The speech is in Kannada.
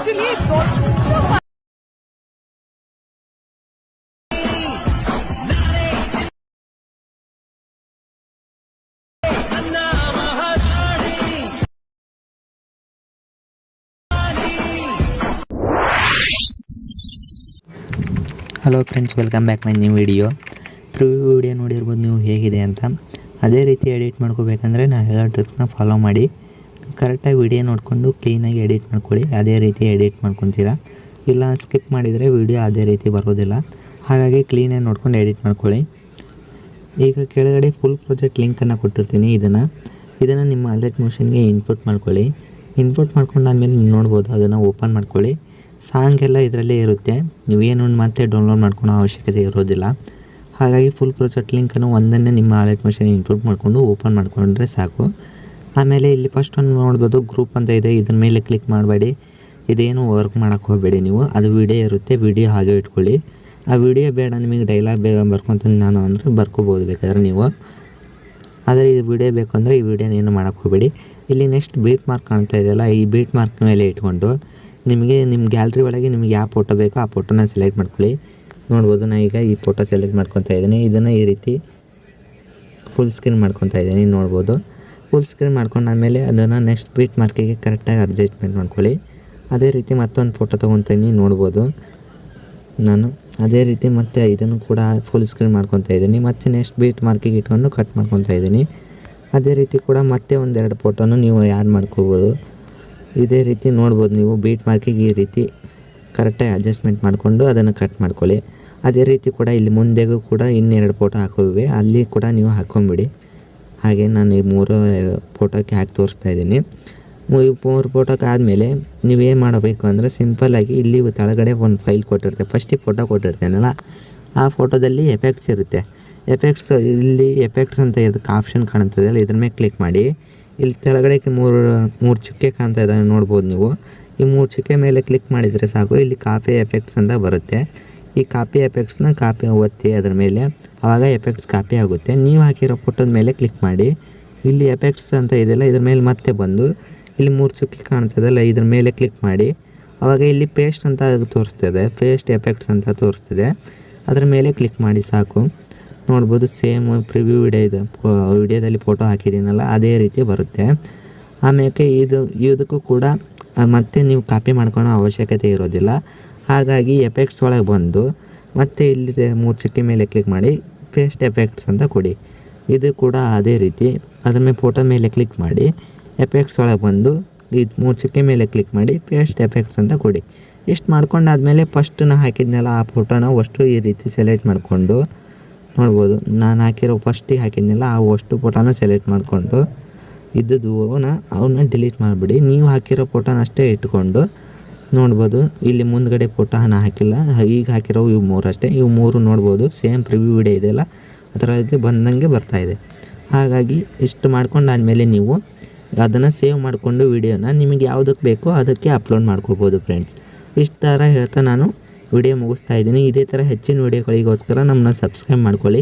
Hello friends, welcome back my new video. Preview video ನೋಡಿರ್ಬೋದು ನೀವು ಹೇಗಿದೆ ಅಂತ. ಅದೇ ರೀತಿ ಎಡಿಟ್ ಮಾಡ್ಕೋಬೇಕಂದ್ರೆ ನಾನು ಹೇಳೋ ಟ್ರಿಕ್ಸ್ನ ಫಾಲೋ ಮಾಡಿ ಕರೆಕ್ಟಾಗಿ ವಿಡಿಯೋ ನೋಡಿಕೊಂಡು ಕ್ಲೀನಾಗಿ ಎಡಿಟ್ ಮಾಡ್ಕೊಳ್ಳಿ. ಅದೇ ರೀತಿ ಎಡಿಟ್ ಮಾಡ್ಕೊತೀರಾ. ಇಲ್ಲ ಸ್ಕಿಪ್ ಮಾಡಿದರೆ ವಿಡಿಯೋ ಅದೇ ರೀತಿ ಬರೋದಿಲ್ಲ. ಹಾಗಾಗಿ ಕ್ಲೀನಾಗಿ ನೋಡ್ಕೊಂಡು ಎಡಿಟ್ ಮಾಡ್ಕೊಳ್ಳಿ. ಈಗ ಕೆಳಗಡೆ ಫುಲ್ ಪ್ರಾಜೆಕ್ಟ್ ಲಿಂಕನ್ನು ಕೊಟ್ಟಿರ್ತೀನಿ. ಇದನ್ನು ನಿಮ್ಮ ಅಲರ್ಟ್ ಮೋಷನ್ಗೆ ಇನ್ಪುಟ್ ಮಾಡ್ಕೊಳ್ಳಿ. ಇನ್ಪುಟ್ ಮಾಡ್ಕೊಂಡಾದ್ಮೇಲೆ ನೋಡ್ಬೋದು, ಅದನ್ನು ಓಪನ್ ಮಾಡ್ಕೊಳ್ಳಿ. ಸಾಂಗ್ ಎಲ್ಲ ಇದರಲ್ಲೇ ಇರುತ್ತೆ, ನೀವೇನು ಮತ್ತೆ ಡೌನ್ಲೋಡ್ ಮಾಡ್ಕೊಳ್ಳೋ ಅವಶ್ಯಕತೆ ಇರೋದಿಲ್ಲ. ಹಾಗಾಗಿ ಫುಲ್ ಪ್ರಾಜೆಕ್ಟ್ ಲಿಂಕನ್ನು ಒಂದನ್ನೇ ನಿಮ್ಮ ಅಲರ್ಟ್ ಮೋಷನ್ ಇನ್ಪುಟ್ ಮಾಡಿಕೊಂಡು ಓಪನ್ ಮಾಡ್ಕೊಂಡ್ರೆ ಸಾಕು. ಆಮೇಲೆ ಇಲ್ಲಿ ಫಸ್ಟ್ ಒಂದು ನೋಡ್ಬೋದು, ಗ್ರೂಪ್ ಅಂತ ಇದೆ. ಇದ್ರ ಮೇಲೆ ಕ್ಲಿಕ್ ಮಾಡಬೇಡಿ, ಇದೇನು ವರ್ಕ್ ಮಾಡೋಕ್ಕೆ ಹೋಗಬೇಡಿ ನೀವು. ಅದು ವಿಡಿಯೋ ಇರುತ್ತೆ, ವಿಡಿಯೋ ಹಾಗೆ ಇಟ್ಕೊಳ್ಳಿ. ಆ ವಿಡಿಯೋ ಬೇಡ, ನಿಮಗೆ ಡೈಲಾಗ್ ಬೇಗ ಬರ್ಕೊತೀನಿ ನಾನು ಅಂದರೆ ಬರ್ಕೋಬೋದು ಬೇಕಾದ್ರೆ ನೀವು. ಆದರೆ ಇದು ವಿಡಿಯೋ ಬೇಕು ಅಂದರೆ ಈ ವಿಡಿಯೋನ ಏನು ಮಾಡೋಕ್ಕೆ ಹೋಗಬೇಡಿ. ಇಲ್ಲಿ ನೆಕ್ಸ್ಟ್ ಬೀಟ್ ಮಾರ್ಕ್ ಕಾಣ್ತಾ ಇದೆಯಲ್ಲ, ಈ ಬೀಟ್ ಮಾರ್ಕ್ ಮೇಲೆ ಇಟ್ಕೊಂಡು ನಿಮಗೆ ನಿಮ್ಮ ಗ್ಯಾಲ್ರಿ ಒಳಗೆ ನಿಮಗೆ ಯಾವ ಫೋಟೋ ಬೇಕೋ ಆ ಫೋಟೋನ ಸೆಲೆಕ್ಟ್ ಮಾಡ್ಕೊಳ್ಳಿ. ನೋಡ್ಬೋದು, ನಾನು ಈಗ ಈ ಫೋಟೋ ಸೆಲೆಕ್ಟ್ ಮಾಡ್ಕೊತಾ ಇದ್ದೀನಿ. ಇದನ್ನು ಈ ರೀತಿ ಫುಲ್ ಸ್ಕ್ರೀನ್ ಮಾಡ್ಕೊತಾ ಇದ್ದೀನಿ. ನೋಡ್ಬೋದು, ಫುಲ್ ಸ್ಕ್ರೀನ್ ಮಾಡ್ಕೊಂಡಾದ್ಮೇಲೆ ಅದನ್ನು ನೆಕ್ಸ್ಟ್ ಬೀಟ್ ಮಾರ್ಕಿಗೆ ಕರೆಕ್ಟಾಗಿ ಅಡ್ಜಸ್ಟ್ಮೆಂಟ್ ಮಾಡ್ಕೊಳ್ಳಿ. ಅದೇ ರೀತಿ ಮತ್ತೊಂದು ಫೋಟೋ ತೊಗೊತೀನಿ. ನೋಡ್ಬೋದು, ನಾನು ಅದೇ ರೀತಿ ಮತ್ತೆ ಇದನ್ನು ಕೂಡ ಫುಲ್ ಸ್ಕ್ರೀನ್ ಮಾಡ್ಕೊತಾ ಇದ್ದೀನಿ. ಮತ್ತು ನೆಕ್ಸ್ಟ್ ಬೀಟ್ ಮಾರ್ಕಿಗೆ ಇಟ್ಕೊಂಡು ಕಟ್ ಮಾಡ್ಕೊತಾ ಇದ್ದೀನಿ. ಅದೇ ರೀತಿ ಕೂಡ ಮತ್ತೆ ಒಂದೆರಡು ಫೋಟೋನು ನೀವು ಆ್ಯಡ್ ಮಾಡ್ಕೋಬೋದು. ಇದೇ ರೀತಿ ನೋಡ್ಬೋದು, ನೀವು ಬೀಟ್ ಮಾರ್ಕಿಗೆ ಈ ರೀತಿ ಕರೆಕ್ಟಾಗಿ ಅಡ್ಜಸ್ಟ್ಮೆಂಟ್ ಮಾಡಿಕೊಂಡು ಅದನ್ನು ಕಟ್ ಮಾಡ್ಕೊಳ್ಳಿ. ಅದೇ ರೀತಿ ಕೂಡ ಇಲ್ಲಿ ಮುಂದೆಗೂ ಕೂಡ ಇನ್ನೆರಡು ಫೋಟೋ ಹಾಕೋವಿವೆ, ಅಲ್ಲಿ ಕೂಡ ನೀವು ಹಾಕ್ಕೊಂಬಿಡಿ. ಹಾಗೆ ನಾನು ಈ 3 ಫೋಟೋಕ್ಕೆ ಹಾಕಿ ತೋರಿಸ್ತಾ ಇದ್ದೀನಿ. 3 ಫೋಟೋಕ್ಕೆ ಆದಮೇಲೆ ನೀವೇನು ಮಾಡಬೇಕು ಅಂದರೆ ಸಿಂಪಲ್ಲಾಗಿ ಇಲ್ಲಿ ಕೆಳಗಡೆ ಒಂದು ಫೈಲ್ ಕೊಟ್ಟಿರ್ತೆ. ಫಸ್ಟಿಗೆ ಫೋಟೋ ಕೊಟ್ಟಿರ್ತೇನಲ್ಲ, ಆ ಫೋಟೋದಲ್ಲಿ ಎಫೆಕ್ಟ್ಸ್ ಇರುತ್ತೆ. ಎಫೆಕ್ಟ್ಸ್ ಇಲ್ಲಿ ಎಫೆಕ್ಟ್ಸ್ ಅಂತ ಇದಕ್ಕೆ ಆಪ್ಷನ್ ಕಾಣ್ತದೆ ಅಲ್ಲ, ಇದ್ರ ಮೇಲೆ ಕ್ಲಿಕ್ ಮಾಡಿ. ಇಲ್ಲಿ ಕೆಳಗಡೆ ಮೂರು ಚುಕ್ಕೆ ಕಾಣ್ತಾ ಇದ್ದಾವೆ, ನೋಡ್ಬೋದು ನೀವು. ಈ 3 ಚುಕ್ಕೆ ಮೇಲೆ ಕ್ಲಿಕ್ ಮಾಡಿದರೆ ಸಾಕು, ಇಲ್ಲಿ ಕಾಪಿ ಎಫೆಕ್ಟ್ಸ್ ಅಂತ ಬರುತ್ತೆ. ಈ ಕಾಪಿ ಎಫೆಕ್ಟ್ಸ್ನ ಕಾಪಿ ಒತ್ತಿ ಅದ್ರ ಮೇಲೆ, ಆವಾಗ ಎಫೆಕ್ಟ್ಸ್ ಕಾಪಿ ಆಗುತ್ತೆ. ನೀವು ಹಾಕಿರೋ ಫೋಟೋದ ಮೇಲೆ ಕ್ಲಿಕ್ ಮಾಡಿ. ಇಲ್ಲಿ ಎಫೆಕ್ಟ್ಸ್ ಅಂತ ಇದೆಯಲ್ಲ, ಇದ್ರ ಮೇಲೆ ಮತ್ತೆ ಬಂದು ಇಲ್ಲಿ 3 ಚುಕ್ಕೆ ಕಾಣ್ತದಲ್ಲ, ಇದ್ರ ಮೇಲೆ ಕ್ಲಿಕ್ ಮಾಡಿ. ಆವಾಗ ಇಲ್ಲಿ ಪೇಸ್ಟ್ ಅಂತ ತೋರಿಸ್ತದೆ, ಪೇಸ್ಟ್ ಎಫೆಕ್ಟ್ಸ್ ಅಂತ ತೋರಿಸ್ತದೆ. ಅದ್ರ ಮೇಲೆ ಕ್ಲಿಕ್ ಮಾಡಿ ಸಾಕು. ನೋಡ್ಬೋದು, ಸೇಮ್ ಪ್ರಿವ್ಯೂ ವಿಡಿಯೋದಲ್ಲಿ ಫೋಟೋ ಹಾಕಿದ್ದೀನಲ್ಲ, ಅದೇ ರೀತಿ ಬರುತ್ತೆ. ಆಮೇಲೆ ಇದಕ್ಕೂ ಕೂಡ ಮತ್ತೆ ನೀವು ಕಾಪಿ ಮಾಡ್ಕೊಳ್ಳೋ ಅವಶ್ಯಕತೆ ಇರೋದಿಲ್ಲ. ಹಾಗಾಗಿ ಎಫೆಕ್ಟ್ಸ್ ಒಳಗೆ ಬಂದು ಮತ್ತೆ ಇಲ್ಲಿ 3 ಚುಕ್ಕೆ ಮೇಲೆ ಕ್ಲಿಕ್ ಮಾಡಿ ಪೇಸ್ಟ್ ಎಫೆಕ್ಟ್ಸ್ ಅಂತ ಕೊಡಿ. ಇದು ಕೂಡ ಅದೇ ರೀತಿ ಅದ್ರ ಮೇಲೆ ಫೋಟೋ ಮೇಲೆ ಕ್ಲಿಕ್ ಮಾಡಿ ಎಫೆಕ್ಟ್ಸ್ ಒಳಗೆ ಬಂದು ಈ 3 ಚುಕ್ಕೆ ಮೇಲೆ ಕ್ಲಿಕ್ ಮಾಡಿ ಪೇಸ್ಟ್ ಎಫೆಕ್ಟ್ಸ್ ಅಂತ ಕೊಡಿ. ಇಷ್ಟು ಮಾಡ್ಕೊಂಡಾದ್ಮೇಲೆ ಫಸ್ಟ್ ನಾನು ಹಾಕಿದ್ನಲ್ಲ ಆ ಫೋಟೋನ ಅಷ್ಟು ಈ ರೀತಿ ಸೆಲೆಕ್ಟ್ ಮಾಡಿಕೊಂಡು, ನೋಡ್ಬೋದು, ನಾನು ಹಾಕಿರೋ ಫಸ್ಟಿಗೆ ಹಾಕಿದ್ನಲ್ಲ ಆ ಅಷ್ಟು ಫೋಟೋನ ಸೆಲೆಕ್ಟ್ ಮಾಡಿಕೊಂಡು ಅವನ್ನ ಡಿಲೀಟ್ ಮಾಡಿಬಿಡಿ. ನೀವು ಹಾಕಿರೋ ಫೋಟೋನ ಅಷ್ಟೇ ಇಟ್ಕೊಂಡು ನೋಡ್ಬೋದು. ಇಲ್ಲಿ ಮುಂದ್ಗಡೆ ಫೋಟೋ ಹಾಕಿಲ್ಲ, ಈಗ ಹಾಕಿರೋ ಇವು 3 ಅಷ್ಟೇ. ಇವು 3 ನೋಡ್ಬೋದು, ಸೇಮ್ ಪ್ರಿವ್ಯೂ ವಿಡಿಯೋ ಇದೆಯಲ್ಲ ಅದರಲ್ಲಿ ಬಂದಂಗೆ ಬರ್ತಾಯಿದೆ. ಹಾಗಾಗಿ ಇಷ್ಟು ಮಾಡ್ಕೊಂಡಾದ್ಮೇಲೆ ನೀವು ಅದನ್ನು ಸೇವ್ ಮಾಡಿಕೊಂಡು ವಿಡಿಯೋನ ನಿಮಗೆ ಯಾವುದಕ್ಕೆ ಬೇಕೋ ಅದಕ್ಕೆ ಅಪ್ಲೋಡ್ ಮಾಡ್ಕೋಬೋದು ಫ್ರೆಂಡ್ಸ್. ಇಷ್ಟು ಥರ ಹೇಳ್ತಾ ನಾನು ವಿಡಿಯೋ ಮುಗಿಸ್ತಾ ಇದ್ದೀನಿ. ಇದೇ ಥರ ಹೆಚ್ಚಿನ ವಿಡಿಯೋಗಳಿಗೋಸ್ಕರ ನಮ್ಮನ್ನ ಸಬ್ಸ್ಕ್ರೈಬ್ ಮಾಡ್ಕೊಳ್ಳಿ.